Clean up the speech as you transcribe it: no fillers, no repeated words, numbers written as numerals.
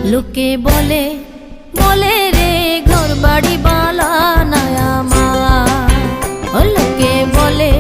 লোকে বলে বলে রে ঘর বাড়ি বালা না আমার, লোকে বলে